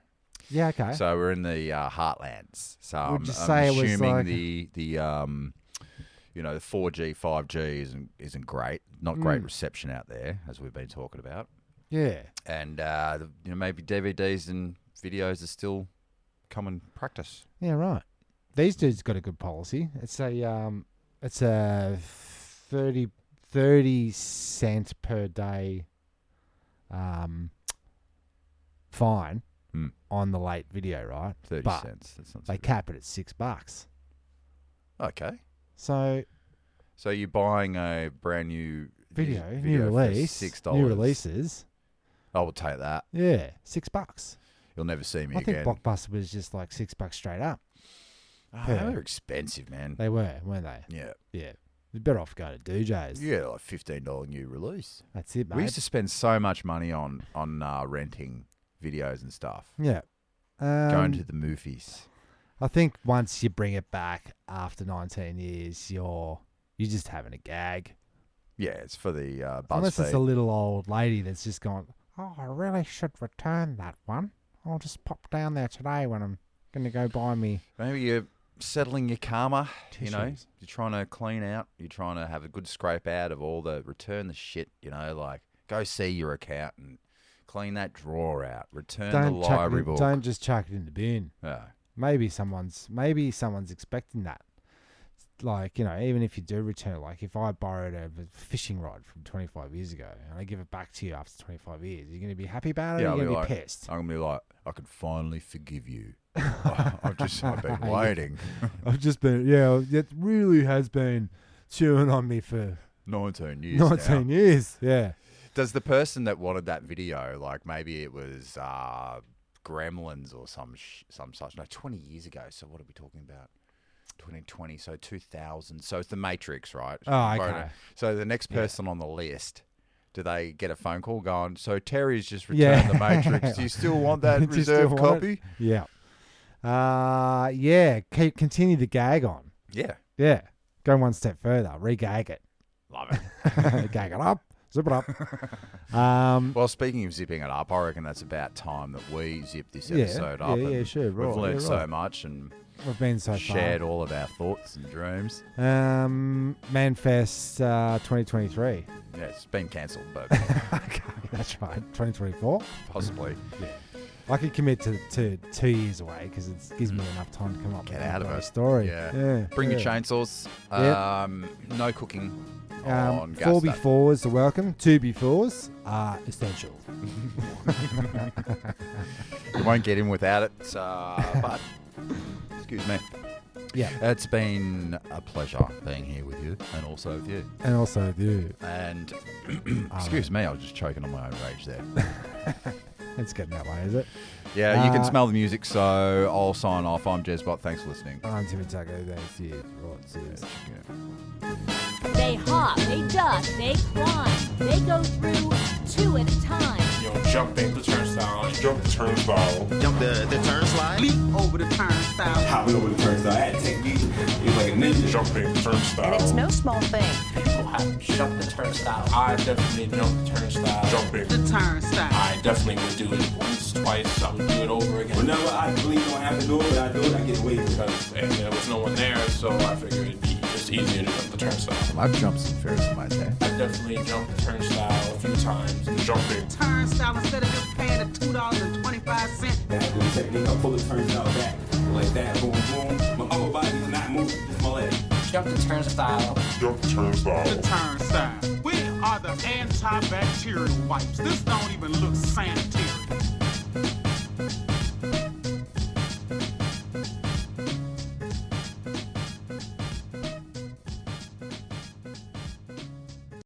Yeah, okay. So we're in the heartlands. So Would you I'm say assuming it was like the the 4G, 5G isn't great. Not great reception out there, as we've been talking about. Yeah. And, maybe DVDs and videos are still common practice. Yeah, right. These dudes got a good policy. It's a 30 cent per day fine on the late video, right? 30 cents. That's not they cap it at $6. Okay. So you're buying a brand new video new release, for $6. new releases. I will take that. Yeah, $6. You'll never see me I again. think Blockbuster was just like $6 straight up. They were expensive, man. They were, weren't they? Yeah. Yeah. You're better off going to DJs. Yeah, like $15 new release. That's it, mate. We used to spend so much money on renting videos and stuff. Yeah. Going to the movies. I think once you bring it back after 19 years, you're just having a gag. Yeah, it's for the BuzzFeed. Unless it's a little old lady that's just gone, oh, I really should return that one. I'll just pop down there today when I'm going to go buy me. Maybe you're settling your karma, tissues. You're trying to clean out. You're trying to have a good scrape out of all return the shit, like go see your accountant, clean that drawer out, return the library book. Don't just chuck it in the bin. Yeah. Maybe someone's expecting that. Like, even if you do return, like if I borrowed a fishing rod from 25 years ago and I give it back to you after 25 years, you're going to be happy about it or you're going to be pissed? I'm going to be like, I can finally forgive you. I've been waiting. It really has been chewing on me for 19 years 19 years, yeah. Does the person that wanted that video, like maybe it was Gremlins or some such, no, 20 years ago, so what are we talking about? 2020, so 2000, so it's the Matrix, right? Oh, okay. So the next person on the list, do they get a phone call going, so Terry's just returned the Matrix, do you still want that reserved copy? Yeah. Continue the gag on. Yeah. Go one step further, re-gag it. Love it. Gag it up, zip it up. Well, speaking of zipping it up, I reckon that's about time that we zip this episode up. Yeah, sure. Right, we've learned so much and we've been so shared all of our thoughts and dreams. Manfest 2023. Yeah, it's been cancelled, but okay, that's right. 2024, possibly. Yeah, I could commit to 2 years away because it gives me enough time to come up with a story. Yeah. Bring your chainsaws. No cooking. On gas 4x4s are welcome. 2x4s are essential. You won't get in without it, but excuse me. Yeah. It's been a pleasure being here with you and also with you. And excuse me, I was just choking on my own rage there. It's getting that way, is it? Yeah, you can smell the music, so I'll sign off. I'm Jezbot. Thanks for listening. I'm Jezbot and Taco. That's it. Right, They hop, they duck, they climb. They go through 2 at a time. Jumping the turnstile. Jump the turnstile. Jump the turnstile. Leap over the turnstile. Hop over the turnstile. I had to take these. It's like a ninja. Jumping the turnstile. And it's no small thing. People have jumped the turnstile. I definitely jumped the turnstile. Jumping the turnstile. I definitely would do it once, twice. I would do it over again. Whenever I believe I don't have to do it, but I do it, I get away because there was no one there, so I figured it'd be just easier to jump the turnstile. I've jumped some Ferris in my day. I definitely jumped the turnstile a few times. Jumping. Turnstile instead of just paying the $2.25. That's the technique. I pull the turnstile back like that. Boom, boom. My upper body is not moving. Just my leg. Jump the turnstile. Jump the turnstile. The turnstile. We are the antibacterial wipes. This don't even look sanitary.